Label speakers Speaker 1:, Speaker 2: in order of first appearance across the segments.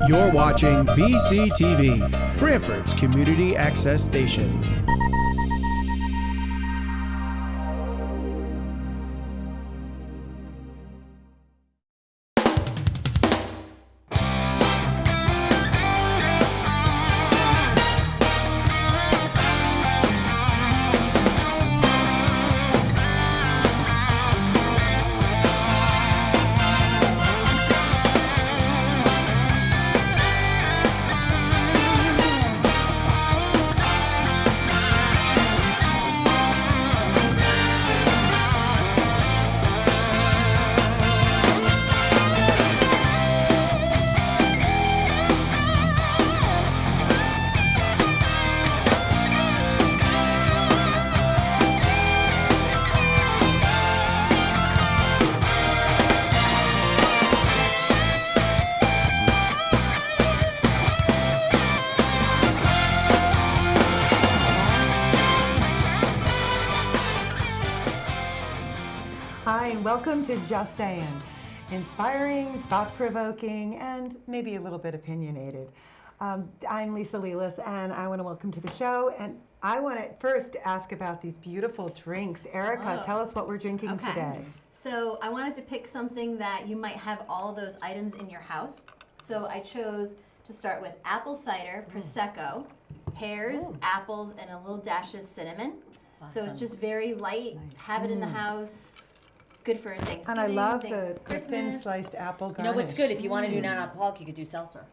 Speaker 1: You're watching BCTV, Brantford's Community Access Station.
Speaker 2: Welcome to Just Sayin, inspiring, thought-provoking, and maybe a little bit opinionated. I'm Lisa Lelis, and I want to welcome to the show. And I want to first ask about these beautiful drinks. Erica, tell us what we're drinking today.
Speaker 3: So I wanted to pick something that you might have all of those items in your house. So I chose to start with apple cider, Prosecco, pears, apples, and a little dash of cinnamon. Awesome. So it's just very light, have it in the house. Good for Thanksgiving.
Speaker 2: And I love the
Speaker 3: Christmas.
Speaker 2: thin sliced apple garnish.
Speaker 4: You know what's good? If you want to do non-alcoholic, you could do seltzer.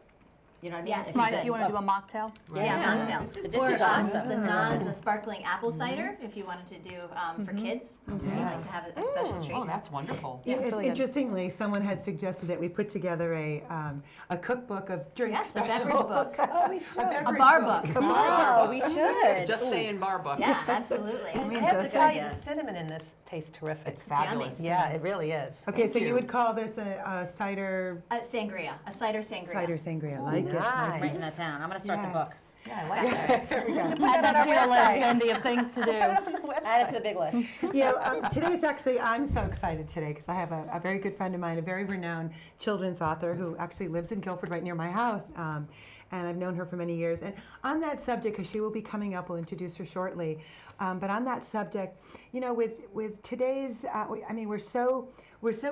Speaker 4: You know what I mean?
Speaker 3: Yes,
Speaker 5: Right, if you want to do a mocktail.
Speaker 3: Right. Yeah, mocktail.
Speaker 4: This is
Speaker 3: Or
Speaker 4: awesome.
Speaker 3: the sparkling apple cider, if you wanted to do for kids. You like to have a special treat.
Speaker 6: Oh, that's wonderful.
Speaker 2: Yeah, interestingly, someone had suggested that we put together a cookbook of drink
Speaker 3: Yes, a
Speaker 2: specials.
Speaker 3: beverage book.
Speaker 2: Oh, we should.
Speaker 3: A bar book.
Speaker 4: Oh, we should.
Speaker 6: Just saying bar book.
Speaker 3: Yeah, absolutely.
Speaker 7: I have to tell you, the cinnamon in this tastes terrific.
Speaker 6: It's fabulous.
Speaker 3: yummy.
Speaker 7: Yeah, it really is.
Speaker 2: Okay, so you would call this a cider...
Speaker 3: Sangria, a cider sangria.
Speaker 2: Cider sangria, I like it.
Speaker 7: nice.
Speaker 4: Writing that down. I'm going to start the book.
Speaker 6: Yeah, I like that.
Speaker 2: There we go.
Speaker 5: Add that to your list, Cindy, of things to do.
Speaker 4: Add it to the big list.
Speaker 2: You know, today it's actually, I'm so excited today because I have a very good friend of mine, a very renowned children's author who actually lives in Guilford right near my house. And I've known her for many years. And on that subject, because she will be coming up, we'll introduce her shortly. But on that subject, you know, with today's, I mean, we're so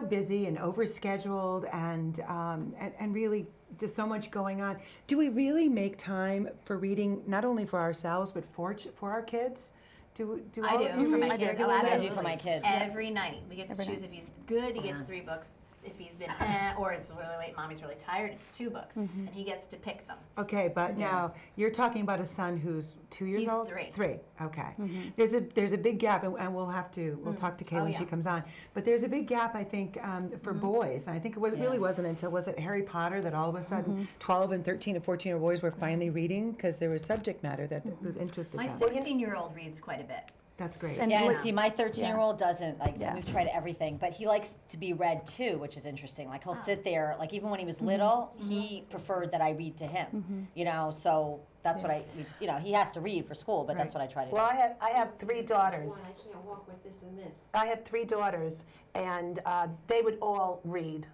Speaker 2: busy and overscheduled and really just so much going on. Do we really make time for reading, not only for ourselves, but for our kids? Do
Speaker 3: I
Speaker 2: all
Speaker 3: do
Speaker 2: of you
Speaker 3: for my
Speaker 2: read
Speaker 3: kids.
Speaker 2: regularly?
Speaker 4: I do for my kids.
Speaker 3: Every night. We get to choose if he's good, he gets 3 books. If he's been or it's really late, mommy's really tired, it's 2 books. And he gets to pick them.
Speaker 2: Okay, but now you're talking about a son who's 2 years
Speaker 3: He's
Speaker 2: old?
Speaker 3: 3.
Speaker 2: 3, okay. There's a big gap, and we'll talk to Kay when she comes on. But there's a big gap, I think, for boys. And I think really wasn't until, was it Harry Potter that all of a sudden 12 and 13 and 14-year-old boys were finally reading because there was subject matter that was interested
Speaker 3: My
Speaker 2: them.
Speaker 3: 16-year-old reads quite a bit.
Speaker 2: That's great.
Speaker 5: And
Speaker 4: Yeah,
Speaker 5: look-
Speaker 4: and see, my 13-year-old doesn't, like,
Speaker 5: Yeah.
Speaker 4: we've tried everything, but he likes to be read too, which is interesting. Like, he'll sit there, like, even when he was little, he preferred that I read to him, you know, so that's what he has to read for school, but that's what I try to do.
Speaker 7: Well, I have 3 daughters.
Speaker 8: I can't walk with this and this.
Speaker 7: I have 3 daughters, and they would all read.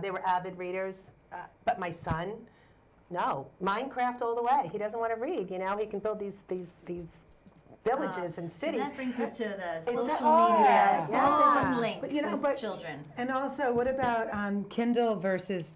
Speaker 7: They were avid readers, but my son, no, Minecraft all the way. He doesn't want to read. You know, he can build these villages and
Speaker 3: And
Speaker 7: cities.
Speaker 3: that brings us to the social
Speaker 7: that-
Speaker 3: media.
Speaker 7: yeah,
Speaker 3: It's
Speaker 7: yeah.
Speaker 3: long link
Speaker 2: But, you know,
Speaker 3: with
Speaker 2: but-
Speaker 3: children.
Speaker 2: And also, what about Kindle versus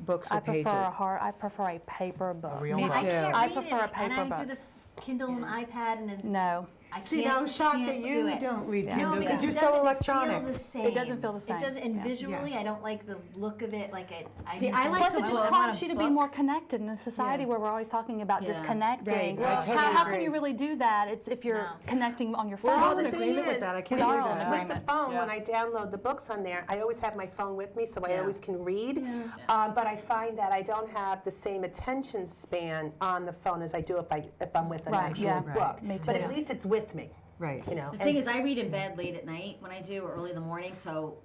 Speaker 2: books
Speaker 5: I
Speaker 2: with pages?
Speaker 5: I prefer a paper book.
Speaker 6: real
Speaker 2: Me
Speaker 6: book.
Speaker 3: I
Speaker 2: too.
Speaker 3: can't
Speaker 5: I
Speaker 3: read
Speaker 5: prefer
Speaker 3: it,
Speaker 5: a paper
Speaker 3: and I do
Speaker 5: book.
Speaker 3: the Kindle and iPad, and it's,
Speaker 5: No.
Speaker 3: I
Speaker 2: See,
Speaker 3: can't,
Speaker 2: now I'm shocked
Speaker 3: can't
Speaker 2: that
Speaker 3: do
Speaker 2: you
Speaker 3: it.
Speaker 2: don't read
Speaker 5: Yeah.
Speaker 2: Kindle
Speaker 3: No,
Speaker 2: because
Speaker 3: it
Speaker 2: you're so
Speaker 3: doesn't
Speaker 2: electronic.
Speaker 3: Feel the same.
Speaker 5: It doesn't feel the same.
Speaker 3: It doesn't, and
Speaker 5: Yeah.
Speaker 3: visually,
Speaker 2: Yeah.
Speaker 3: I don't like the look of it. Like it.
Speaker 4: See, I like
Speaker 5: Plus,
Speaker 4: the
Speaker 5: it just
Speaker 4: book.
Speaker 5: prompts you to be more connected in a society
Speaker 2: Yeah.
Speaker 5: where we're always talking about
Speaker 3: Yeah.
Speaker 5: disconnecting.
Speaker 2: Right, I totally
Speaker 5: How
Speaker 2: agree.
Speaker 5: can you really do that? It's if you're
Speaker 3: No.
Speaker 5: connecting on your
Speaker 2: We're
Speaker 5: phone.
Speaker 2: all in
Speaker 7: the thing
Speaker 2: agreement with
Speaker 7: is,
Speaker 2: that. I can't
Speaker 5: we are
Speaker 2: believe
Speaker 5: all in
Speaker 2: that.
Speaker 5: agreement.
Speaker 7: With the phone,
Speaker 6: Yeah.
Speaker 7: when I download the books on there, I always have my phone with me, so I
Speaker 3: Yeah.
Speaker 7: always can read. But I find that I don't have the same attention span on the phone as I do if I'm with an
Speaker 5: Right,
Speaker 7: actual
Speaker 5: yeah.
Speaker 7: book.
Speaker 2: Right.
Speaker 5: Me
Speaker 7: But
Speaker 5: too.
Speaker 7: at least it's with me.
Speaker 2: Right.
Speaker 7: You know.
Speaker 4: The thing is, I read in bed late at night when I do, or early in the morning, so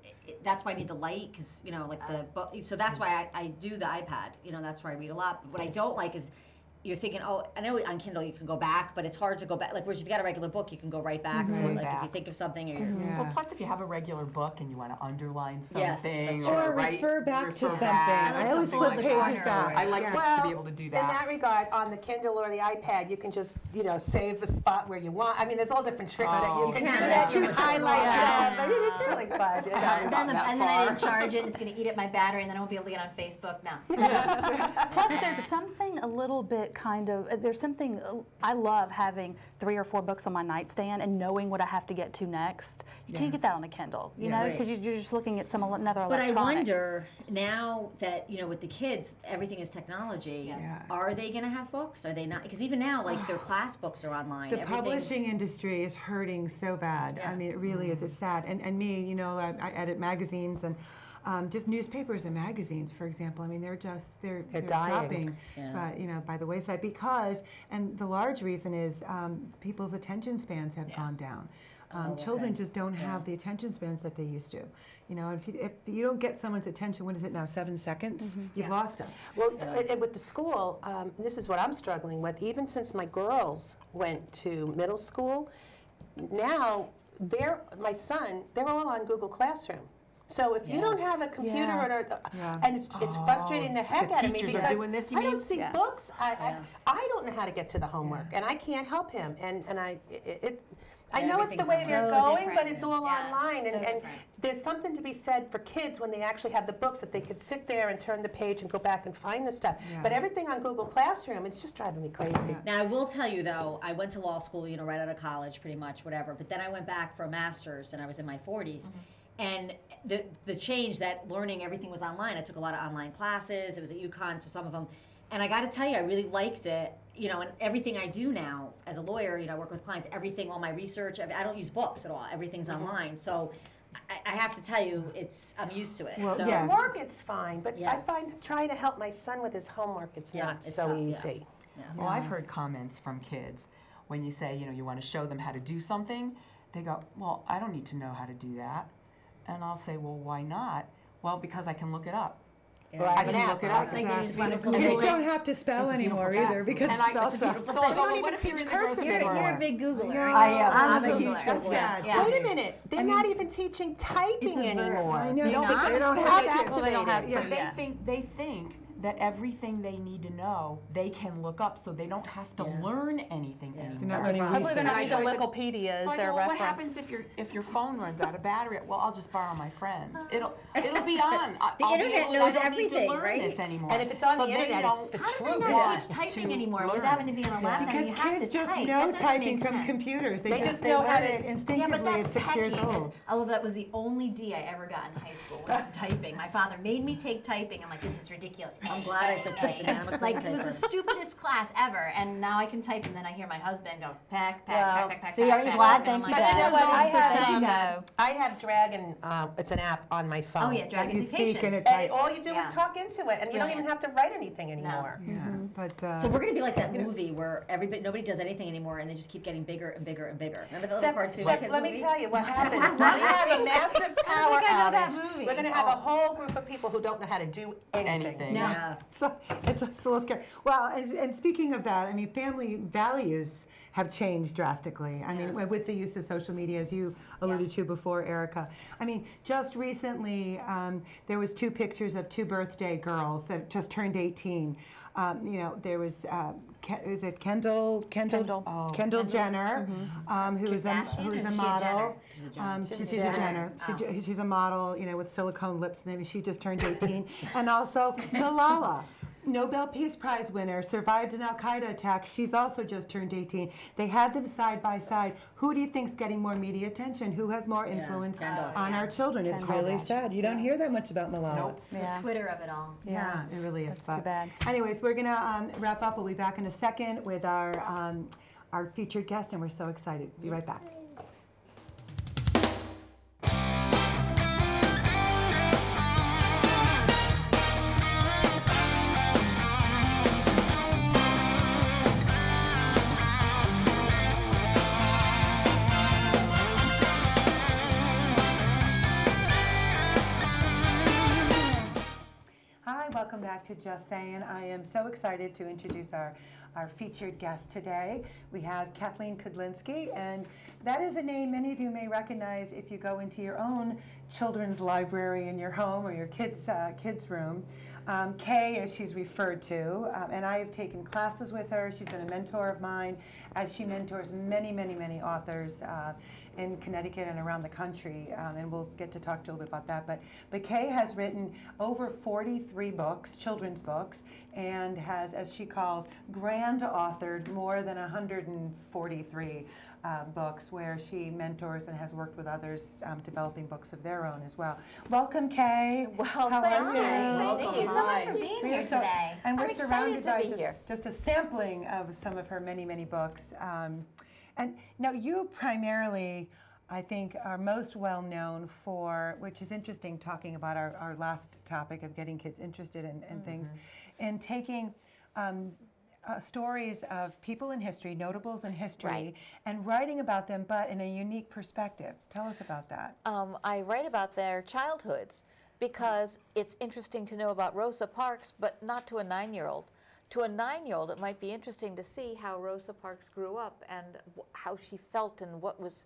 Speaker 4: that's why I need the light, because, you know, like the book, so that's why I do the iPad, you know, that's where I read a lot. But what I don't like is you're thinking, oh, I know on Kindle you can go back, but it's hard to go back. Like, whereas if you got a regular book, you can go right back to, like, if you
Speaker 6: Back.
Speaker 4: think of something or you're,
Speaker 6: Well, plus if you have a regular book and you want to underline
Speaker 4: Yes,
Speaker 6: something
Speaker 4: that's
Speaker 2: Or
Speaker 6: write,
Speaker 2: refer back to
Speaker 6: refer
Speaker 2: something.
Speaker 6: back,
Speaker 2: I always
Speaker 6: something
Speaker 2: flip
Speaker 6: like
Speaker 2: pages
Speaker 6: that.
Speaker 2: back.
Speaker 6: I like
Speaker 2: Yeah.
Speaker 6: to be able to do
Speaker 7: In
Speaker 6: that.
Speaker 7: that regard, on the Kindle or the iPad, you can just, save a spot where you want. I mean, there's all different tricks that you
Speaker 6: Oh,
Speaker 7: can do.
Speaker 3: yeah.
Speaker 7: That you
Speaker 3: Yeah.
Speaker 7: highlight
Speaker 3: Yeah.
Speaker 7: stuff. I mean, it's really fun.
Speaker 6: I haven't gotten that
Speaker 3: And then I
Speaker 6: far.
Speaker 3: didn't charge it. It's going to eat up my battery, and then I won't be able to get on Facebook. No.
Speaker 5: Plus, there's something a little bit there's something, I love having 3 or 4 books on my nightstand and knowing what I have to get to next. You can't get that on a Kindle, you know,
Speaker 4: Right.
Speaker 5: because you're just looking at another
Speaker 4: But I
Speaker 5: electronic.
Speaker 4: wonder now that with the kids, everything is technology.
Speaker 2: Yeah.
Speaker 4: Are they going to have books? Are they not? Because even now, like their class books are online.
Speaker 2: The
Speaker 4: Everything's-
Speaker 2: publishing industry is hurting so bad.
Speaker 4: Yeah.
Speaker 2: I mean, it really is. It's sad. And me, I edit magazines and just newspapers and magazines, for example. I mean, they're
Speaker 7: dying.
Speaker 2: dropping,
Speaker 4: Yeah.
Speaker 2: by the wayside and the large reason is people's attention spans have gone down. Children just don't have the attention spans that they used to. If you don't get someone's attention, what is it now, 7 seconds? You've lost them.
Speaker 7: Well, and with the school, this is what I'm struggling with. Even since my girls went to middle school, now my son, they're all on Google Classroom. So if you don't have a computer and it's frustrating the heck
Speaker 6: the
Speaker 7: out of me
Speaker 6: teachers are
Speaker 7: because
Speaker 6: doing this, you
Speaker 7: I don't
Speaker 6: mean?
Speaker 7: see
Speaker 5: Yeah.
Speaker 7: books. I don't know how to get to the homework, and I can't help him. I know it's the way
Speaker 3: Everything's
Speaker 7: they're
Speaker 3: so
Speaker 7: going, but
Speaker 3: different.
Speaker 7: it's all
Speaker 3: Yeah,
Speaker 7: online,
Speaker 3: so
Speaker 7: and
Speaker 3: different.
Speaker 7: there's something to be said for kids when they actually have the books that they could sit there and turn the page and go back and find the stuff.
Speaker 2: Yeah.
Speaker 7: But everything on Google Classroom, it's just driving me crazy.
Speaker 4: Now, I will tell you, though, I went to law school, right out of college, pretty much, whatever. But then I went back for a master's, and I was in my 40s. And the change that learning everything was online. I took a lot of online classes. It was at UConn, so some of them. And I got to tell you, I really liked it. And everything I do now as a lawyer, I work with clients, everything, all my research, I don't use books at all. Everything's online. So I have to tell you, I'm used to it.
Speaker 2: Well,
Speaker 4: so,
Speaker 2: yeah.
Speaker 7: Work, it's fine, but
Speaker 4: Yeah.
Speaker 7: I find trying to help my son with his homework, it's
Speaker 4: Yeah,
Speaker 7: not
Speaker 4: it's
Speaker 7: so
Speaker 4: tough, yeah.
Speaker 7: easy.
Speaker 6: Well, I've heard comments from kids when you say, you want to show them how to do something. They go, well, I don't need to know how to do that. And I'll say, well, why not? Well, because I can look it up.
Speaker 7: Or I
Speaker 6: I can look it up.
Speaker 3: Like they just want to
Speaker 6: beautiful.
Speaker 3: Google
Speaker 2: Kids
Speaker 3: it.
Speaker 2: don't have to spell
Speaker 6: It's a beautiful
Speaker 2: anymore
Speaker 6: fact.
Speaker 2: either because
Speaker 6: And I-
Speaker 2: spell
Speaker 6: it's a
Speaker 2: check.
Speaker 6: beautiful-
Speaker 7: But
Speaker 6: So
Speaker 7: they
Speaker 6: I go,
Speaker 7: don't
Speaker 6: well,
Speaker 7: even
Speaker 6: what if you're
Speaker 7: teach
Speaker 6: in the grocery
Speaker 7: cursive
Speaker 3: You're
Speaker 7: anymore.
Speaker 3: a big Googler.
Speaker 2: I am.
Speaker 3: I'm
Speaker 4: I'm
Speaker 3: a
Speaker 4: a huge
Speaker 3: Googler.
Speaker 2: That's
Speaker 4: Googler.
Speaker 2: sad.
Speaker 3: Yeah.
Speaker 7: Wait a minute, they're not even teaching typing
Speaker 3: It's a verb.
Speaker 7: anymore.
Speaker 2: I know.
Speaker 3: No,
Speaker 2: because
Speaker 3: not?
Speaker 2: they don't
Speaker 7: Well,
Speaker 2: have
Speaker 7: they
Speaker 2: to.
Speaker 7: don't- well, they don't have to.
Speaker 2: Yeah.
Speaker 6: But they think that everything they need to know, they can look up, so they don't have to
Speaker 4: Yeah.
Speaker 6: learn anything
Speaker 4: Yeah.
Speaker 6: anymore.
Speaker 2: They're not
Speaker 6: That's
Speaker 2: running
Speaker 6: a
Speaker 5: Hopefully they're not
Speaker 6: And
Speaker 5: using
Speaker 6: I said-
Speaker 5: Wikipedia as
Speaker 6: So I
Speaker 5: their
Speaker 6: said, well, what
Speaker 5: reference.
Speaker 6: happens if your phone runs out of battery? Well, I'll just borrow my friend's. It'll be on.
Speaker 4: The
Speaker 6: I'll be
Speaker 4: internet
Speaker 6: able to-
Speaker 4: knows
Speaker 6: I don't need to
Speaker 4: everything,
Speaker 6: learn
Speaker 4: right?
Speaker 6: this anymore.
Speaker 7: And if it's on
Speaker 6: So
Speaker 7: the
Speaker 6: they
Speaker 7: internet, it's
Speaker 6: don't
Speaker 7: the
Speaker 3: How do
Speaker 7: truth.
Speaker 3: they not
Speaker 6: want
Speaker 3: teach typing
Speaker 6: to
Speaker 3: anymore
Speaker 6: learn.
Speaker 3: without having to be on a laptop?
Speaker 2: Because
Speaker 3: You have
Speaker 2: kids
Speaker 3: to
Speaker 2: just
Speaker 3: type.
Speaker 2: know
Speaker 3: That doesn't
Speaker 2: typing
Speaker 3: make
Speaker 2: from
Speaker 3: sense.
Speaker 2: computers. They
Speaker 7: They
Speaker 2: just
Speaker 7: just
Speaker 2: they
Speaker 7: know
Speaker 2: learn
Speaker 7: how to-
Speaker 2: it
Speaker 3: Yeah, but
Speaker 2: instinctively at
Speaker 3: that's
Speaker 2: 6 years
Speaker 3: techie.
Speaker 2: old.
Speaker 3: Although that was the only D I ever got in high school was typing. My father made me take typing. I'm like, this is ridiculous.
Speaker 4: I'm glad I took typing. I'm a
Speaker 3: Like
Speaker 4: quick
Speaker 3: it was the
Speaker 4: typer.
Speaker 3: stupidest class ever, and now I can type, and then I hear my husband go pack,
Speaker 7: Well,
Speaker 3: pack, pack, pack, pack.
Speaker 4: see,
Speaker 3: pack,
Speaker 4: aren't you
Speaker 3: pack,
Speaker 4: glad?
Speaker 3: pack,
Speaker 4: Thank
Speaker 3: and
Speaker 4: you,
Speaker 3: I'm like,
Speaker 7: But you know what?
Speaker 3: "Oh,
Speaker 7: I
Speaker 3: it's the same."
Speaker 7: have I have Dragon. It's an app on my phone.
Speaker 3: Oh yeah, Dragon
Speaker 2: You speak
Speaker 3: Dictation.
Speaker 2: and it
Speaker 7: And
Speaker 2: types.
Speaker 7: all you do
Speaker 3: Yeah.
Speaker 7: is talk into it, and you don't even
Speaker 3: brilliant.
Speaker 7: have to write anything anymore.
Speaker 2: Yeah, but
Speaker 4: So we're gonna be like that movie where nobody does anything anymore, and they just keep getting bigger and bigger and bigger. Remember the little
Speaker 7: Except,
Speaker 4: cartoon?
Speaker 7: except
Speaker 4: kid
Speaker 7: let me
Speaker 4: movie?
Speaker 7: tell you what happens. When we have a massive power
Speaker 3: I know that
Speaker 7: outage,
Speaker 3: movie.
Speaker 7: we're going to have a whole group of people who don't know how to do anything.
Speaker 6: Anything.
Speaker 3: No.
Speaker 4: Yeah.
Speaker 2: so it's a little scary. Well, and speaking of that, I mean, family values have changed drastically. I mean, with the use of social media, as you alluded to before, Erica. I mean, just recently, there was 2 pictures of 2 birthday girls that just turned 18. There was is it Kendall Jenner, who is a
Speaker 3: Kardashian or is she a
Speaker 2: model.
Speaker 3: Jenner?
Speaker 2: She's a Jenner. She's a model, with silicone lips, and then she just turned 18. And also Malala, Nobel Peace Prize winner, survived an Al Qaeda attack. She's also just turned 18. They had them side by side. Who do you think's getting more media attention? Who has more influence
Speaker 4: Kendall.
Speaker 2: on our children? It's really sad. You don't hear that much about Malala.
Speaker 6: Nope.
Speaker 5: Yeah.
Speaker 3: The Twitter of it all.
Speaker 2: Yeah, it really is.
Speaker 5: That's too
Speaker 2: but
Speaker 5: bad.
Speaker 2: Anyways, we're gonna wrap up. We'll be back in a second with our featured guest, and we're so excited. Be right back. Hi, welcome back to Just Sayin. I am so excited to introduce our our featured guest today. We have Kathleen Kudlinski, and that is a name many of you may recognize if you go into your own children's library in your home or your kids' room. Kay, as she's referred to, and I have taken classes with her. She's been a mentor of mine, as she mentors many, many, many authors in Connecticut and around the country, and we'll get to talk to you a little bit about that. But Kay has written over 43 books, children's books, and has, as she calls, grand authored more than 143 books where she mentors and has worked with others developing books of their own as well. Welcome, Kay.
Speaker 8: Well,
Speaker 2: How
Speaker 8: thank
Speaker 2: are
Speaker 8: you.
Speaker 3: Thank you so much for being
Speaker 2: We
Speaker 3: here
Speaker 2: are so-
Speaker 3: today.
Speaker 2: And we're
Speaker 8: I'm excited
Speaker 2: surrounded
Speaker 8: to
Speaker 2: by
Speaker 8: be here.
Speaker 2: just a sampling of some of her many, many books. And now you primarily, I think, are most well known for, which is interesting, talking about our last topic of getting kids interested in things, in taking stories of people in history, notables in history,
Speaker 8: Right.
Speaker 2: and writing about them, but in a unique perspective. Tell us about that.
Speaker 8: I write about their childhoods because it's interesting to know about Rosa Parks, but not to a 9-year-old. To a 9-year-old, it might be interesting to see how Rosa Parks grew up and how she felt and what was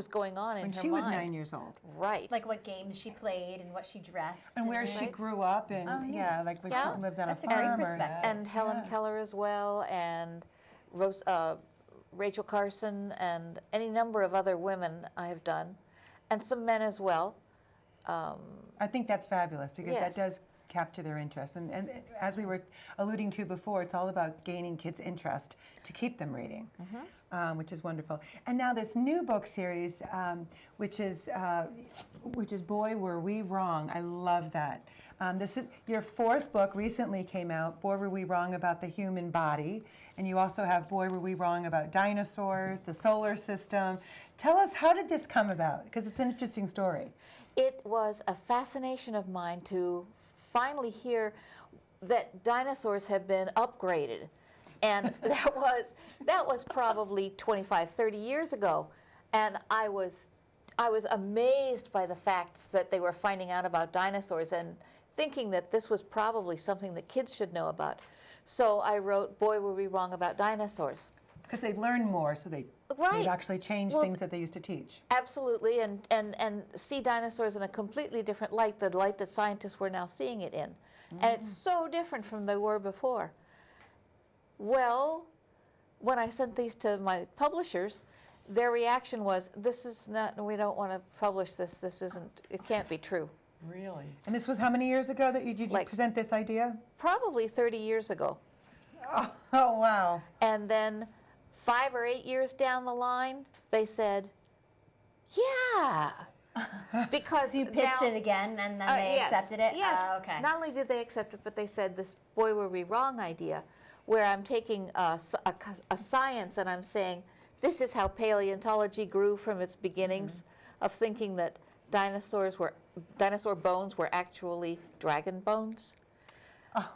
Speaker 8: going on in
Speaker 2: When
Speaker 8: her
Speaker 2: she was
Speaker 8: mind.
Speaker 2: 9 years old.
Speaker 8: Right.
Speaker 3: Like what games she played and what she dressed.
Speaker 2: And where she grew up, and yeah, like when
Speaker 8: Yeah.
Speaker 2: she lived on
Speaker 3: That's
Speaker 2: a
Speaker 3: a great
Speaker 2: farm.
Speaker 3: perspective.
Speaker 8: and Helen Keller as well, and Rachel Carson, and any number of other women I have done, and some men as well.
Speaker 2: I think that's fabulous because that
Speaker 8: Yes.
Speaker 2: does capture their interest. And as we were alluding to before, it's all about gaining kids' interest to keep them reading, which is wonderful. And now this new book series, which is Boy, Were We Wrong. I love that. This is your 4th book. Recently came out. Boy, Were We Wrong About the Human Body, and you also have Boy, Were We Wrong About Dinosaurs, the Solar System. Tell us, how did this come about? Because it's an interesting story.
Speaker 8: It was a fascination of mine to finally hear that dinosaurs have been upgraded. And that was probably 25, 30 years ago. And I was amazed by the facts that they were finding out about dinosaurs and thinking that this was probably something that kids should know about. So I wrote Boy, Were We Wrong About Dinosaurs.
Speaker 2: Because they've learned more, so they've
Speaker 8: Right.
Speaker 2: actually changed
Speaker 8: Well,
Speaker 2: things that they used to teach.
Speaker 8: Absolutely, and see dinosaurs in a completely different light, the light that scientists were now seeing it in. And it's so different from they were before. Well, when I sent these to my publishers, their reaction was, this is not, we don't want to publish this, this isn't, it can't be true.
Speaker 6: Really?
Speaker 2: And this was how many years ago that you did you
Speaker 8: Like-
Speaker 2: present this idea?
Speaker 8: Probably 30 years ago.
Speaker 2: Oh, wow.
Speaker 8: And then 5 or 8 years down the line, they said, yeah. Because
Speaker 3: You pitched
Speaker 8: now-
Speaker 3: it again and then they
Speaker 8: yes,
Speaker 3: accepted it?
Speaker 8: Yes.
Speaker 3: Oh, okay.
Speaker 8: Not only did they accept it, but they said this Boy Were We Wrong idea, where I'm taking a science and I'm saying, this is how paleontology grew from its beginnings of thinking that dinosaur bones were actually dragon bones.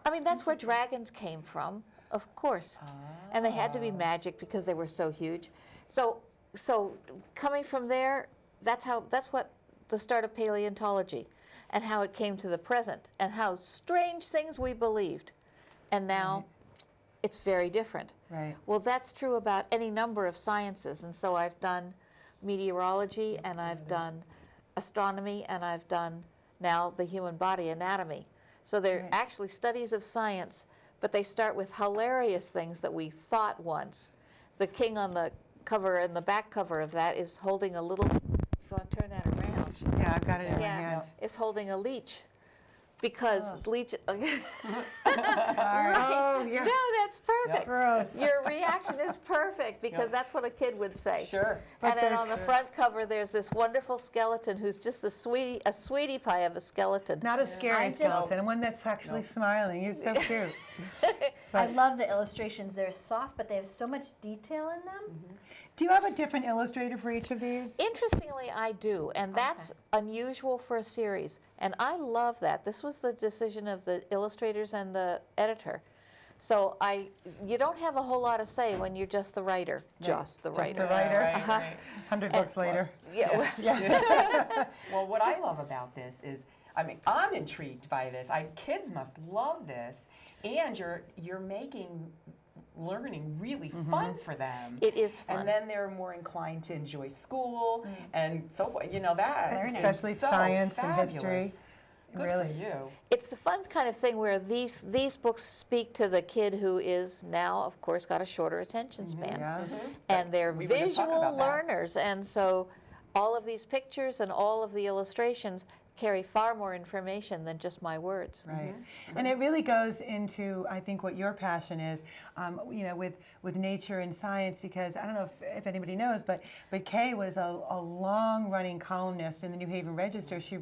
Speaker 8: I mean, that's where dragons came from, of course. And they had to be magic because they were so huge. So coming from there, that's what the start of paleontology and how it came to the present and how strange things we believed. And now it's very different.
Speaker 2: Right.
Speaker 8: Well, that's true about any number of sciences. And so I've done meteorology and I've done astronomy and I've done now the human body anatomy. So they're
Speaker 2: Right.
Speaker 8: actually studies of science, but they start with hilarious things that we thought once. The king on the cover and the back cover of that is holding a little, if you want to turn that around,
Speaker 2: Yeah, I've got it in my
Speaker 8: yeah,
Speaker 2: hand.
Speaker 8: is holding a leech. Because leech,
Speaker 2: Oh, yeah.
Speaker 8: no, that's perfect.
Speaker 2: Gross.
Speaker 8: Your reaction is perfect because that's what a kid would say.
Speaker 6: Sure.
Speaker 8: And then on the front cover, there's this wonderful skeleton who's just a sweetie pie of a skeleton.
Speaker 2: Not a scary
Speaker 3: I just-
Speaker 2: skeleton, one that's actually smiling. He's so cute.
Speaker 3: I love the illustrations. They're soft, but they have so much detail in them.
Speaker 2: Do you have a different illustrator for each of these?
Speaker 8: Interestingly, I do, and that's unusual for a series, and I love that. This was the decision of the illustrators and the editor. So you don't have a whole lot to say when you're just the writer, just the
Speaker 2: Just
Speaker 8: writer.
Speaker 2: the writer.
Speaker 6: Right, right.
Speaker 2: 100 books later.
Speaker 8: Yeah, well,
Speaker 6: Well, what I love about this is, I mean, I'm intrigued by this. Kids must love this, and you're making learning really fun for them.
Speaker 8: It is fun.
Speaker 6: And then they're more inclined to enjoy school and so forth. You know, that is
Speaker 2: Especially
Speaker 6: so
Speaker 2: science and
Speaker 6: fabulous.
Speaker 2: history.
Speaker 6: Good
Speaker 2: Really.
Speaker 6: for you.
Speaker 8: It's the fun kind of thing where these books speak to the kid who is now, of course, got a shorter attention span.
Speaker 2: Yeah.
Speaker 8: And they're
Speaker 6: We were just talking
Speaker 8: visual
Speaker 6: about that.
Speaker 8: learners. And so all of these pictures and all of the illustrations carry far more information than just my words.
Speaker 2: Right. And it really goes into, I think, what your passion is, you know, with nature and science, because I don't know if anybody knows, but Kay was a long-running columnist in the New Haven Register. She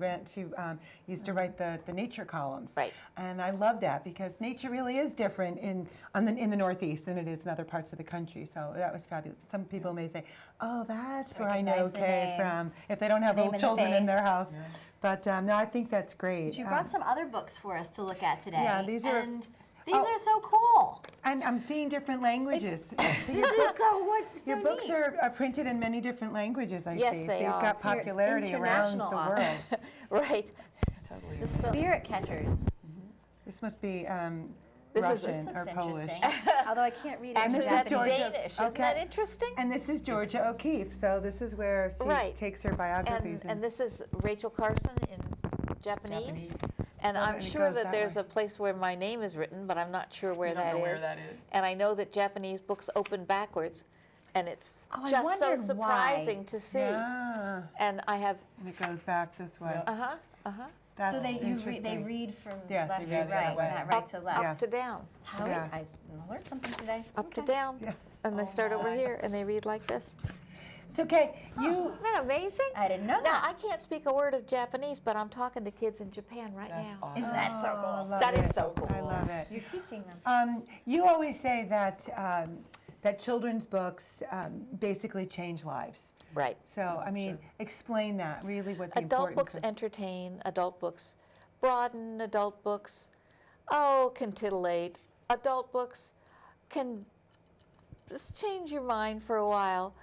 Speaker 2: used to write the nature columns.
Speaker 8: Right.
Speaker 2: And I love that because nature really is different in the Northeast than it is in other parts of the country. So that was fabulous. Some people may say, oh, that's where I know
Speaker 3: Recognize the
Speaker 2: Kay
Speaker 3: name.
Speaker 2: from, if they don't have
Speaker 3: Name
Speaker 2: little
Speaker 3: and the
Speaker 2: children in
Speaker 3: face.
Speaker 2: their house. But no, I think that's great.
Speaker 3: But you brought some other books for us to look at today.
Speaker 2: Yeah, these are-
Speaker 3: And these
Speaker 2: Oh.
Speaker 3: are so cool.
Speaker 2: And I'm seeing different languages. So your
Speaker 3: This is
Speaker 2: books,
Speaker 3: so
Speaker 2: your books
Speaker 3: neat.
Speaker 2: are printed in many different languages, I
Speaker 8: Yes,
Speaker 2: see.
Speaker 8: they
Speaker 2: so you've
Speaker 8: are.
Speaker 2: got
Speaker 3: So you're
Speaker 2: popularity around the
Speaker 3: international
Speaker 2: world.
Speaker 8: Right.
Speaker 3: The Spirit Catchers.
Speaker 2: This must be
Speaker 8: This is-
Speaker 2: Russian
Speaker 3: This
Speaker 2: or
Speaker 3: looks
Speaker 2: Polish.
Speaker 3: interesting. Although I can't read it in
Speaker 2: And this is
Speaker 8: That's
Speaker 2: Georgia.
Speaker 8: Danish. Isn't that interesting?
Speaker 2: And this is Georgia O'Keeffe. So this is where she
Speaker 8: Right.
Speaker 2: takes her biographies.
Speaker 8: And this is Rachel Carson in Japanese.
Speaker 6: Japanese.
Speaker 8: And
Speaker 2: Oh,
Speaker 8: I'm
Speaker 2: and it
Speaker 8: sure
Speaker 2: goes
Speaker 8: that
Speaker 2: that
Speaker 8: there's
Speaker 2: way.
Speaker 8: a place where my name is written, but I'm not sure where
Speaker 6: You don't
Speaker 8: that
Speaker 6: know where
Speaker 8: is.
Speaker 6: that is.
Speaker 8: And I know that Japanese books open backwards, and it's
Speaker 3: Oh, I
Speaker 8: just so
Speaker 3: wondered why.
Speaker 8: surprising to see.
Speaker 2: Yeah.
Speaker 8: And I have,
Speaker 2: And it goes back this way.
Speaker 6: Yeah.
Speaker 2: That's
Speaker 3: So they
Speaker 2: interesting.
Speaker 3: read from
Speaker 2: Yeah,
Speaker 3: left
Speaker 2: they
Speaker 3: to
Speaker 2: read
Speaker 3: right,
Speaker 6: that way.
Speaker 3: not right to left.
Speaker 2: Yeah.
Speaker 8: up to down,
Speaker 3: How
Speaker 2: Yeah.
Speaker 3: I learned something today.
Speaker 8: up to down.
Speaker 2: Yeah.
Speaker 8: And they start over here, and they read like this.
Speaker 2: So Kay, you
Speaker 8: Isn't that amazing?
Speaker 3: I didn't know
Speaker 8: Now,
Speaker 3: that.
Speaker 8: I can't speak a word of Japanese, but I'm talking to kids in Japan right
Speaker 6: That's
Speaker 8: now.
Speaker 6: awesome.
Speaker 3: Isn't that so
Speaker 2: Oh, I
Speaker 3: cool?
Speaker 2: love
Speaker 8: That is
Speaker 2: it.
Speaker 8: so cool.
Speaker 2: I love it.
Speaker 3: You're teaching them.
Speaker 2: You always say that that children's books basically change lives.
Speaker 8: Right.
Speaker 2: So, I mean, explain that, really what the
Speaker 8: Adult
Speaker 2: importance
Speaker 8: books
Speaker 2: of...
Speaker 8: entertain, adult books broaden, adult books, can titillate. Adult books can just change your mind for a while.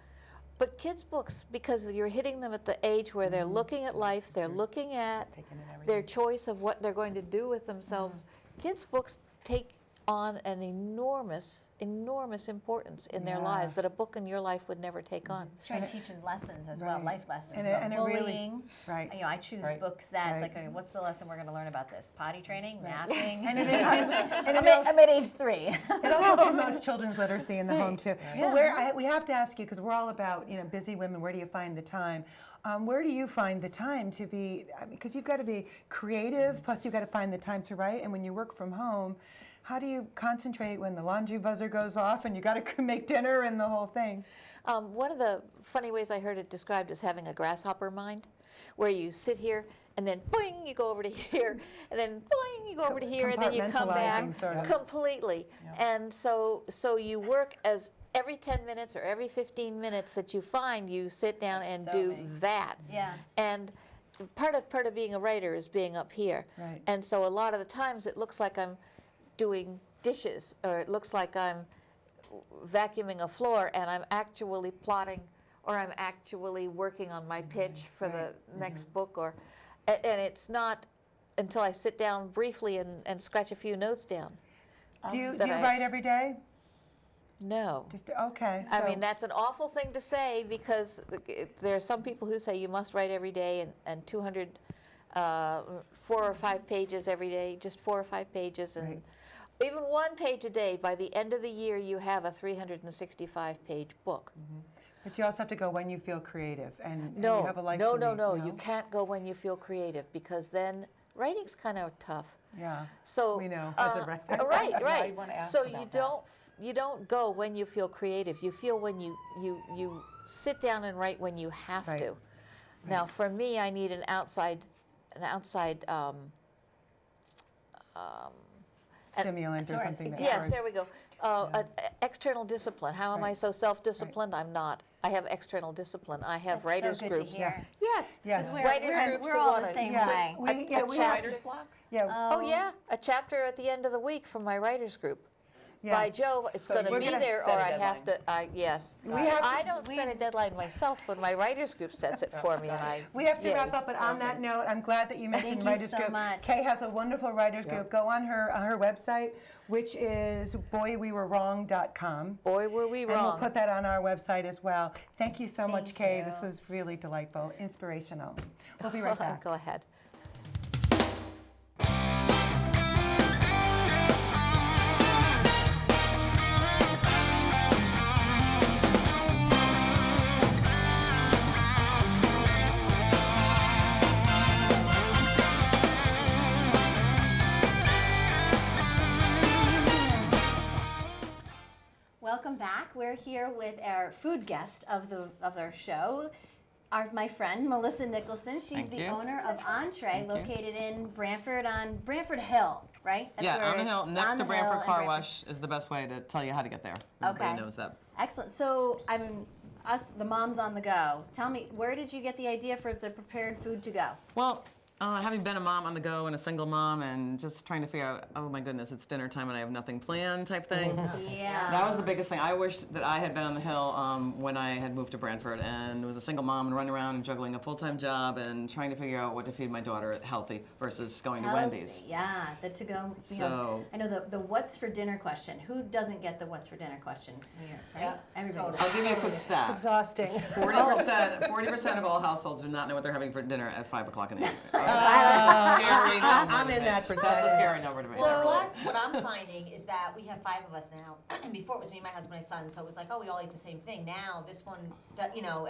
Speaker 8: But kids' books, because you're hitting them at the age where they're looking at life, they're looking at
Speaker 6: Taking in everything.
Speaker 8: their choice of what they're going to do with themselves. Kids' books take on an enormous importance in their
Speaker 2: Yeah.
Speaker 8: lives that a book in your life would never take on.
Speaker 3: Trying to teach in lessons as well,
Speaker 2: Right.
Speaker 3: life lessons.
Speaker 2: And it-
Speaker 3: about
Speaker 2: and it really-
Speaker 3: bullying.
Speaker 2: right.
Speaker 3: You know, I choose
Speaker 6: Right.
Speaker 3: books that's
Speaker 2: Right.
Speaker 3: like, okay, what's the lesson we're going to learn about this? Potty training, napping.
Speaker 2: And it
Speaker 3: I'm at age 3.
Speaker 2: It also promotes children's literacy in the home too. But we have to ask you, because we're all about busy women. Where do you find the time? Where do you find the time to be? Because you've got to be creative, plus you've got to find the time to write. And when you work from home, how do you concentrate when the laundry buzzer goes off and you got to make dinner and the whole thing?
Speaker 8: One of the funny ways I heard it described is having a grasshopper mind, where you sit here and then boing, you go over to here, and then boing, you go over to here, and then you come back
Speaker 2: Compartmentalizing, sort of.
Speaker 8: completely. And so you work as every 10 minutes or every 15 minutes that you find, you sit down and
Speaker 3: so
Speaker 8: do
Speaker 3: many.
Speaker 8: that.
Speaker 3: Yeah.
Speaker 8: And part of being a writer is being up here.
Speaker 2: Right.
Speaker 8: And so a lot of the times it looks like I'm doing dishes, or it looks like I'm vacuuming a floor, and I'm actually plotting, or I'm actually working on my pitch for the next book, and it's not until I sit down briefly and scratch a few notes down.
Speaker 2: Do you
Speaker 8: that I-
Speaker 2: write every day?
Speaker 8: No.
Speaker 2: Just okay.
Speaker 8: I
Speaker 2: so-
Speaker 8: mean, that's an awful thing to say, because there are some people who say you must write every day and 200, 4 or 5 pages every day, just 4 or 5 pages, and
Speaker 2: Right.
Speaker 8: even 1 page a day. By the end of the year, you have a 365-page book.
Speaker 2: But you also have to go when you feel creative, and
Speaker 8: No,
Speaker 2: you have a life
Speaker 8: no,
Speaker 2: to
Speaker 8: no,
Speaker 2: lead,
Speaker 8: no. You can't go when you feel creative, because then writing's kind of tough.
Speaker 2: Yeah.
Speaker 8: So
Speaker 2: We know, as a writer.
Speaker 8: right,
Speaker 6: Yeah,
Speaker 8: right.
Speaker 6: I wanna ask
Speaker 8: So
Speaker 6: about
Speaker 8: you don't go when you feel creative. You feel when you sit down and write when you have
Speaker 2: Right.
Speaker 8: to. Now, for me, I need an outside
Speaker 2: Stimulant or
Speaker 3: source.
Speaker 2: something. That
Speaker 8: yes,
Speaker 2: source.
Speaker 8: there we go. An external discipline. How am I
Speaker 2: Right.
Speaker 8: so self-disciplined? I'm not. I have external discipline. I have
Speaker 3: That's
Speaker 8: writers
Speaker 3: so good
Speaker 8: groups.
Speaker 3: to hear.
Speaker 2: Yes. Yes.
Speaker 8: Writers groups
Speaker 3: we're
Speaker 8: who
Speaker 3: all
Speaker 8: wanna-
Speaker 3: the same
Speaker 2: Yeah.
Speaker 3: way.
Speaker 2: We
Speaker 8: A
Speaker 2: have
Speaker 8: chapter.
Speaker 6: Writer's block?
Speaker 2: Yeah.
Speaker 8: Oh yeah, a chapter at the end of the week from my writers group. by
Speaker 2: Yes.
Speaker 8: Jove, it's
Speaker 7: So
Speaker 8: going to
Speaker 7: you're
Speaker 8: be
Speaker 7: gonna
Speaker 8: there,
Speaker 7: set
Speaker 8: or
Speaker 7: a
Speaker 8: I have to, yes. I don't set a deadline myself when my writers group sets it for me, and
Speaker 2: We have to
Speaker 8: yay.
Speaker 2: wrap up, but on that note, I'm glad that you mentioned
Speaker 3: Thank you
Speaker 2: writers
Speaker 3: so
Speaker 2: group.
Speaker 3: much.
Speaker 2: Kay has a wonderful writers group. Go on her website, which is boywewewrong.com.
Speaker 8: Boy, were we
Speaker 2: And we'll
Speaker 8: wrong.
Speaker 2: put that on our website as well. Thank you so much,
Speaker 3: Thank
Speaker 2: Kay.
Speaker 3: you.
Speaker 2: This was really delightful, inspirational. We'll be right back.
Speaker 8: Go ahead.
Speaker 3: Welcome back. We're here with our food guest of our show, my friend Melissa Nicholson. She's
Speaker 9: Thank
Speaker 3: the
Speaker 9: you.
Speaker 3: owner of Entre, located in Brantford on Brantford Hill, right? That's
Speaker 9: Yeah,
Speaker 3: where
Speaker 9: on the
Speaker 3: it's
Speaker 9: hill, next
Speaker 3: on
Speaker 9: to
Speaker 3: the hill
Speaker 9: Brantford
Speaker 3: in
Speaker 9: Car Wash is the best way to tell you how to get there. Everybody knows that.
Speaker 3: Excellent. So, us, the moms on the go. Tell me, where did you get the idea for the prepared food to go?
Speaker 9: Well, having been a mom on the go and a single mom and just trying to figure out, oh my goodness, it's dinner time and I have nothing planned type thing.
Speaker 3: Yeah.
Speaker 9: That was the biggest thing. I wish that I had been on the hill when I had moved to Brantford and was a single mom and running around and juggling a full-time job and trying to figure out what to feed my daughter healthy versus going to Wendy's.
Speaker 3: Yeah, the to-go meals.
Speaker 9: So-
Speaker 3: I know the what's for dinner question. Who doesn't get the what's for dinner question here, right?
Speaker 4: Yeah,
Speaker 3: Everybody.
Speaker 9: I'll give you a quick
Speaker 7: It's
Speaker 9: stat.
Speaker 7: exhausting.
Speaker 9: 40% of all households do not know what they're having for dinner at 5 o'clock in the evening. Scary number
Speaker 7: I'm
Speaker 9: to
Speaker 7: in
Speaker 9: me.
Speaker 7: that
Speaker 9: That's
Speaker 7: percentage.
Speaker 9: a scary number to me.
Speaker 4: Well, plus, what I'm finding is that we have 5 of us now, and before it was me, my husband, my son, so it was like, oh, we all eat the same thing. Now, this one,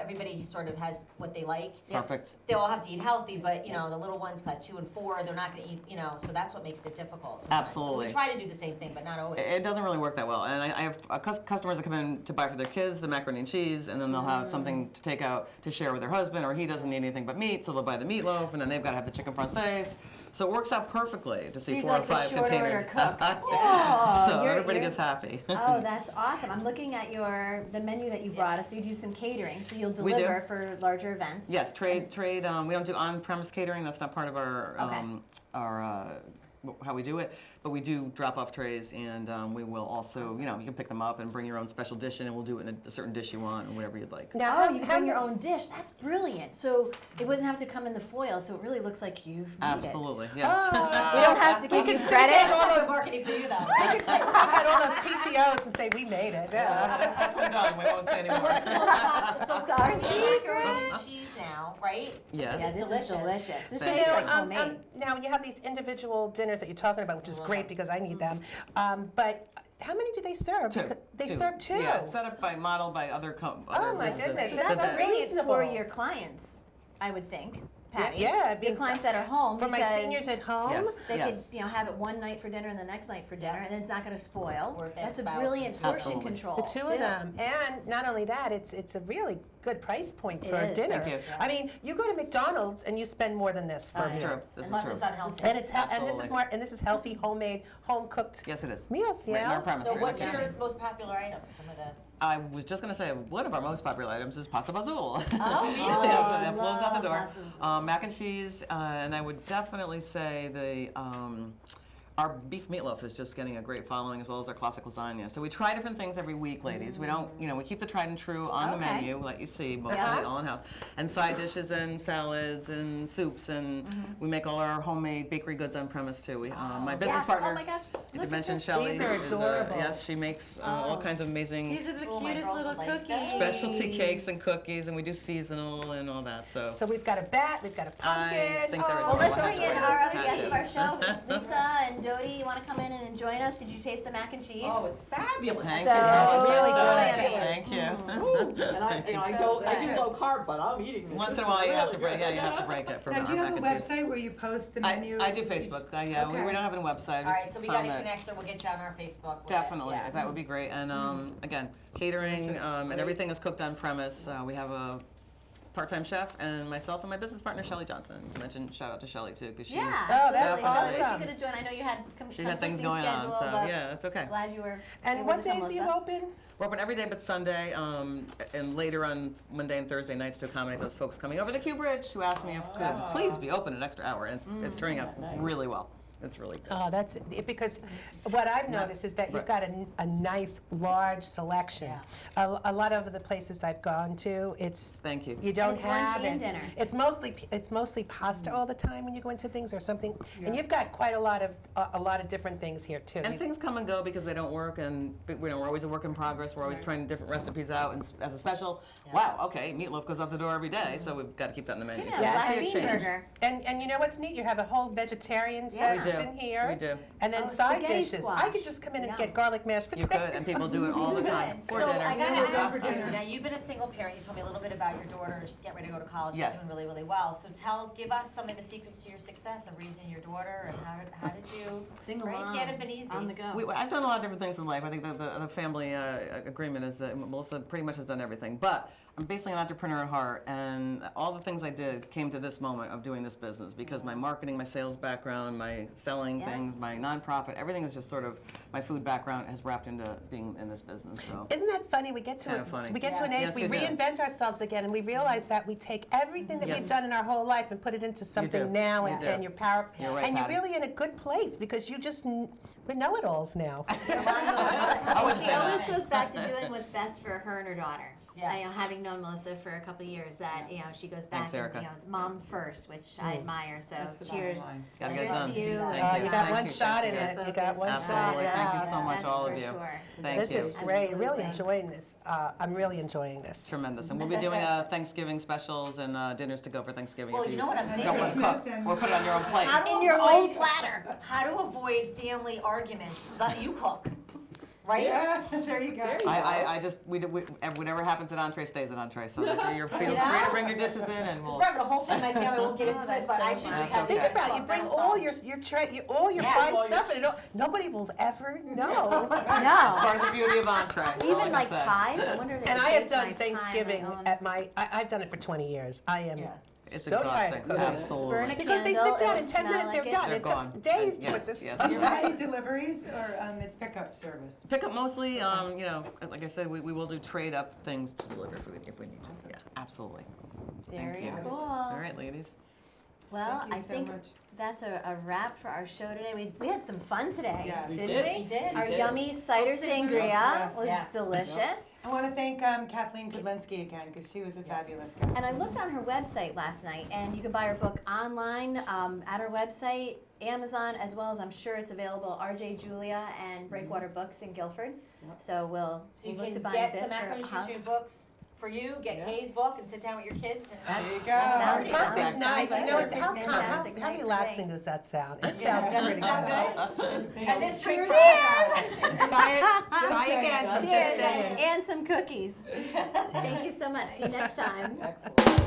Speaker 4: everybody sort of has what they like.
Speaker 9: Perfect.
Speaker 4: They all have to eat healthy, but, the little ones got 2 and 4, they're not going to eat, so that's what makes it difficult sometimes.
Speaker 9: Absolutely.
Speaker 4: So we try to do the same thing, but not always.
Speaker 9: It doesn't really work that well. And I have customers that come in to buy for their kids the macaroni and cheese, and then they'll have something to take out to share with their husband, or he doesn't need anything but meat, so they'll buy the meatloaf, and then they've got to have the chicken française. So it works out perfectly to see
Speaker 3: He's
Speaker 9: 4
Speaker 3: like
Speaker 9: or
Speaker 3: the
Speaker 9: 5
Speaker 3: short
Speaker 9: containers.
Speaker 3: order cook.
Speaker 9: Yeah. So
Speaker 3: you're-
Speaker 9: everybody
Speaker 3: you're-
Speaker 9: gets happy.
Speaker 3: Oh, that's awesome. I'm looking at the menu that you brought us. So you do some catering, so you'll
Speaker 9: We do.
Speaker 3: deliver for larger events.
Speaker 9: Yes, trade. We don't do on-premise catering. That's not part of our how we do it. But we do drop-off trays, and we will also, you can pick them up and bring your own special dish in, and we'll do it in a certain dish you want, or whatever you'd like.
Speaker 7: Now,
Speaker 3: Oh, you bring your own dish. That's brilliant. So it doesn't have to come in the foil, so it really looks like you've made
Speaker 9: Absolutely, yes.
Speaker 3: it. We don't have to give you
Speaker 7: all
Speaker 3: credit.
Speaker 7: those
Speaker 4: marketing for you, though.
Speaker 7: I could cut all those PTOs and say we made it. Yeah.
Speaker 9: We're done. We won't say anymore.
Speaker 4: So
Speaker 3: Sorry,
Speaker 4: macaroni and cheese now, right?
Speaker 9: Yes.
Speaker 3: Yeah, this is delicious. This
Speaker 9: Thank
Speaker 3: tastes
Speaker 9: you.
Speaker 3: like homemade.
Speaker 7: Now you have these individual dinners that you're talking about, which is great because I need them. But how many do they serve?
Speaker 9: Two.
Speaker 7: Because they
Speaker 9: Two.
Speaker 7: serve 2.
Speaker 9: Yeah, it's set up by other
Speaker 7: Oh, my
Speaker 9: businesses.
Speaker 7: goodness.
Speaker 3: So
Speaker 7: That's
Speaker 3: that's
Speaker 7: so
Speaker 3: brilliant
Speaker 7: reasonable.
Speaker 3: for your clients, I would think, Patty.
Speaker 7: Yeah,
Speaker 3: your clients that are home
Speaker 7: For my
Speaker 3: because
Speaker 7: seniors at home.
Speaker 9: Yes.
Speaker 3: they could have it one night for dinner and the next night for dinner, and it's not going to spoil.
Speaker 4: Or if they have
Speaker 3: That's a
Speaker 4: spouses.
Speaker 3: brilliant portion
Speaker 9: Absolutely.
Speaker 3: control.
Speaker 7: The two
Speaker 3: too.
Speaker 7: of them, and not only that, it's a really good price point for
Speaker 3: It
Speaker 7: a
Speaker 3: is.
Speaker 7: dinner.
Speaker 9: Thank you.
Speaker 7: I mean, you go to McDonald's and you spend more than this for a
Speaker 9: This is
Speaker 7: meal.
Speaker 9: true. This is
Speaker 4: Unless
Speaker 9: true.
Speaker 4: it's unhealthy.
Speaker 7: And it's and this is
Speaker 9: Absolutely.
Speaker 7: more and this is healthy, homemade, home cooked
Speaker 9: Yes, it is.
Speaker 7: meals.
Speaker 9: Right in our
Speaker 7: Yeah.
Speaker 9: premise.
Speaker 4: So
Speaker 9: right
Speaker 4: what's
Speaker 9: in the
Speaker 4: your
Speaker 9: kitchen.
Speaker 4: most popular items? Some of the...
Speaker 9: I was just going to say, one of our most popular items is pasta bazool.
Speaker 4: Oh,
Speaker 9: That blows out the door.
Speaker 3: love
Speaker 9: Mac and cheese, and I would definitely say our beef meatloaf is just getting a great following, as well as our classic lasagna. So we try different things every week, ladies. We don't, we keep the tried and true on the
Speaker 3: Okay.
Speaker 9: menu, let you see, mostly
Speaker 3: Yeah.
Speaker 9: all in house, and side dishes and salads and soups, and we make all our homemade bakery goods on premise too. We, my business partner,
Speaker 3: Oh my gosh.
Speaker 9: I
Speaker 3: Look
Speaker 9: did
Speaker 3: at
Speaker 9: mention
Speaker 3: this.
Speaker 9: Shelley.
Speaker 7: These are
Speaker 9: is,
Speaker 7: adorable.
Speaker 9: yes, she makes all kinds of amazing
Speaker 3: These are the
Speaker 4: Oh, my
Speaker 3: cutest
Speaker 4: girls
Speaker 3: little
Speaker 4: would like
Speaker 3: cookies.
Speaker 4: that.
Speaker 9: specialty cakes and cookies, and we do seasonal and all that. So,
Speaker 7: So we've got a bat, we've got a pumpkin.
Speaker 9: I think they're
Speaker 3: Well,
Speaker 9: adorable.
Speaker 3: let's bring in our other
Speaker 9: Had
Speaker 3: guests
Speaker 9: to.
Speaker 3: of our show, Lisa and Dodie. You want to come in and join us? Did you taste the mac and cheese?
Speaker 10: Oh, it's fabulous.
Speaker 9: Thank
Speaker 3: So
Speaker 9: you so much.
Speaker 3: really
Speaker 9: Thank
Speaker 3: good.
Speaker 9: you.
Speaker 10: Ooh, and I do low carb, but I'm eating this.
Speaker 9: Once in
Speaker 10: This
Speaker 9: a while,
Speaker 10: is
Speaker 9: you have to
Speaker 10: really
Speaker 9: break.
Speaker 10: good.
Speaker 9: Yeah, you have to break it for
Speaker 2: Now,
Speaker 9: our
Speaker 2: do you have
Speaker 9: mac
Speaker 2: a
Speaker 9: and cheese.
Speaker 2: website where you post the menu?
Speaker 9: I do Facebook. Yeah, we
Speaker 2: Okay.
Speaker 9: don't have a website.
Speaker 4: All right, so we got to
Speaker 9: found that.
Speaker 4: connect, so we'll get you on our Facebook. with it.
Speaker 9: Definitely,
Speaker 4: Yeah.
Speaker 9: that would be great. And again, catering and everything is cooked on premise. We have a part-time chef and myself and my business partner Shelley Johnson. To mention, shout out to Shelley too, because she
Speaker 3: Yeah,
Speaker 7: Oh,
Speaker 3: absolutely.
Speaker 7: that's
Speaker 3: Shelley, wish
Speaker 7: awesome.
Speaker 3: you could have joined. I know you had
Speaker 9: she had things
Speaker 3: conflicting
Speaker 9: going on.
Speaker 3: schedule,
Speaker 9: So
Speaker 3: but
Speaker 9: yeah, that's okay.
Speaker 3: glad you were.
Speaker 7: And
Speaker 3: able
Speaker 7: what
Speaker 3: to come,
Speaker 7: days do you
Speaker 3: Melissa.
Speaker 7: open?
Speaker 9: We're open every day but Sunday, and later on Monday and Thursday nights to accommodate those folks coming over the Q Bridge who asked me if could please be open an extra hour, and it's turning out really well. It's really good.
Speaker 7: Oh, that's it, because what I've noticed is that you've got a nice, large selection. A lot of the places I've gone to, it's
Speaker 9: Thank you.
Speaker 7: you don't
Speaker 3: it's lunch
Speaker 7: have
Speaker 3: and
Speaker 7: it.
Speaker 3: dinner.
Speaker 7: It's mostly pasta all the time when you go into things or something, and you've got quite a lot of different things here too.
Speaker 9: And things come and go because they don't work, and we're always a work in progress. We're always trying different recipes out, and as a special, wow, okay, meatloaf goes out the door every day, so we've got to keep that in the menu. So
Speaker 3: Yeah,
Speaker 9: I see
Speaker 3: black
Speaker 9: a
Speaker 3: bean
Speaker 9: change.
Speaker 3: burger.
Speaker 7: And you know what's neat? You have a whole vegetarian
Speaker 3: Yeah.
Speaker 7: section here.
Speaker 9: We do.
Speaker 7: And then
Speaker 3: Oh,
Speaker 7: side
Speaker 3: spaghetti
Speaker 7: dishes.
Speaker 3: squash.
Speaker 7: I could just come in and
Speaker 3: Yum.
Speaker 7: get garlic mashed
Speaker 9: You
Speaker 7: potatoes.
Speaker 9: could, and people do it all the time for
Speaker 4: So
Speaker 9: dinner.
Speaker 4: I gotta ask you, now you've been a single parent, you told me a little bit about your daughter, she's getting ready to go to college,
Speaker 9: Yes.
Speaker 4: she's doing really, really well. So give us some of the secrets to your success of raising your daughter, and how did you,
Speaker 3: Single
Speaker 4: right?
Speaker 3: mom,
Speaker 4: Can't have been easy.
Speaker 3: on the go.
Speaker 9: I've done a lot of different things in life. I think the family agreement is that Melissa pretty much has done everything. But I'm basically an entrepreneur at heart, and all the things I did came to this moment of doing this business because my marketing, my sales background, my selling things, my nonprofit, everything is just sort of my food background has wrapped into being in this business. So
Speaker 7: Isn't that funny? We get to
Speaker 9: kinda funny.
Speaker 7: an age,
Speaker 9: Yes,
Speaker 7: we
Speaker 9: you do.
Speaker 7: reinvent ourselves again, and we realize that we take everything that
Speaker 9: Yes.
Speaker 7: we've done in our whole life and put it into something now,
Speaker 9: You
Speaker 7: and,
Speaker 9: do.
Speaker 7: and you're powerful.
Speaker 9: You're right,
Speaker 7: and you're
Speaker 9: Patty.
Speaker 7: really in a good place because we're know-it-alls now.
Speaker 9: I wouldn't
Speaker 3: She
Speaker 9: say
Speaker 3: always
Speaker 9: that.
Speaker 3: goes back to doing what's best for her and her daughter.
Speaker 4: Yes.
Speaker 3: You know, having known Melissa for a couple of years, that she goes back
Speaker 9: Thanks,
Speaker 3: and
Speaker 9: Erica.
Speaker 3: it's mom first, which I admire. So cheers.
Speaker 9: Gotta get
Speaker 3: Cheers
Speaker 9: done.
Speaker 3: to you.
Speaker 9: Thank
Speaker 7: You got
Speaker 9: Thank
Speaker 7: one
Speaker 9: you.
Speaker 7: shot in
Speaker 9: Thank
Speaker 7: it. You got one shot.
Speaker 9: Absolutely. Thank you so much,
Speaker 3: That's
Speaker 9: all of
Speaker 3: for
Speaker 9: you.
Speaker 3: sure.
Speaker 9: Thank
Speaker 7: This
Speaker 9: you.
Speaker 7: is great. Really
Speaker 3: Absolutely.
Speaker 7: enjoying this. I'm really enjoying this.
Speaker 9: Tremendous. And we'll be doing Thanksgiving specials and dinners to go for Thanksgiving.
Speaker 4: Well,
Speaker 9: if
Speaker 4: you know what I'm
Speaker 9: don't want to
Speaker 4: thinking?
Speaker 9: cook or put it on your own plate.
Speaker 4: How to
Speaker 3: In your own
Speaker 4: avoid-
Speaker 3: platter.
Speaker 4: How to avoid family arguments, that you cook, right?
Speaker 2: Yeah, there you go.
Speaker 9: I just, whatever happens at Entre stays at Entre. So you're free to bring your dishes in and
Speaker 4: Because
Speaker 9: we'll.
Speaker 4: we're having a whole thing, my family won't get into it, but I should just
Speaker 9: That's
Speaker 4: have
Speaker 9: okay.
Speaker 7: Think
Speaker 4: you
Speaker 7: about it. You bring all your fine stuff, and nobody will ever know.
Speaker 3: No.
Speaker 9: Part of the beauty of Entre. that's all I
Speaker 3: Even
Speaker 9: can
Speaker 3: like
Speaker 9: say.
Speaker 3: pies. I wonder if they
Speaker 7: And I have
Speaker 3: baked my
Speaker 7: done
Speaker 3: pie
Speaker 7: Thanksgiving
Speaker 3: on my own.
Speaker 7: at I've done it for 20 years. I am
Speaker 9: It's
Speaker 7: so tired
Speaker 9: exhausting.
Speaker 7: of cooking.
Speaker 9: Absolutely.
Speaker 3: Burn a
Speaker 7: Because they
Speaker 3: candle,
Speaker 7: sit down
Speaker 3: it'll
Speaker 7: in 10
Speaker 3: smell
Speaker 7: minutes,
Speaker 3: like
Speaker 7: they're
Speaker 3: it.
Speaker 7: done.
Speaker 9: They're
Speaker 7: It
Speaker 9: gone.
Speaker 7: took days to
Speaker 9: Yes,
Speaker 7: put this.
Speaker 9: yes.
Speaker 2: Do you have any deliveries or it's pickup service?
Speaker 9: Pick up mostly, like I said, we will do trade up things to deliver food if we need to. Yeah, absolutely. Thank
Speaker 3: Very
Speaker 9: you.
Speaker 3: cool.
Speaker 9: All right, ladies.
Speaker 3: Well,
Speaker 2: Thank you
Speaker 3: I
Speaker 2: so
Speaker 3: think
Speaker 2: much.
Speaker 3: that's a wrap for our show today. We had some fun today,
Speaker 2: Yes. We
Speaker 3: didn't
Speaker 4: did.
Speaker 3: we?
Speaker 4: We did.
Speaker 3: Our
Speaker 4: We did.
Speaker 3: yummy cider sangria
Speaker 2: Yes.
Speaker 3: was
Speaker 4: Yes.
Speaker 3: delicious.
Speaker 2: I want to thank Kathleen Kudlinski again because she was a fabulous guest.
Speaker 3: And I looked on her website last night, and you can buy her book online at her website, Amazon, as well as I'm sure it's available RJ Julia and Breakwater Books in Guilford. So we'll
Speaker 4: So you
Speaker 3: look to
Speaker 4: can
Speaker 3: buy
Speaker 4: get
Speaker 3: this
Speaker 4: some macaroni
Speaker 3: for
Speaker 4: and cheese books for you, get Kay's book, and sit down with your kids. And
Speaker 2: There you go.
Speaker 3: Sounds
Speaker 7: Perfect night. You know,
Speaker 3: perfect.
Speaker 7: how
Speaker 3: Fantastic
Speaker 7: how
Speaker 3: night
Speaker 7: relaxing
Speaker 3: for me.
Speaker 7: does that sound? It
Speaker 4: Yeah,
Speaker 7: sounds
Speaker 4: doesn't
Speaker 7: pretty
Speaker 4: it sound
Speaker 7: good.
Speaker 4: good? And this cheers.
Speaker 7: Bye again. I'm just
Speaker 3: Cheers,
Speaker 7: saying.
Speaker 3: and some cookies. Thank you so much. See you next time.
Speaker 10: Excellent.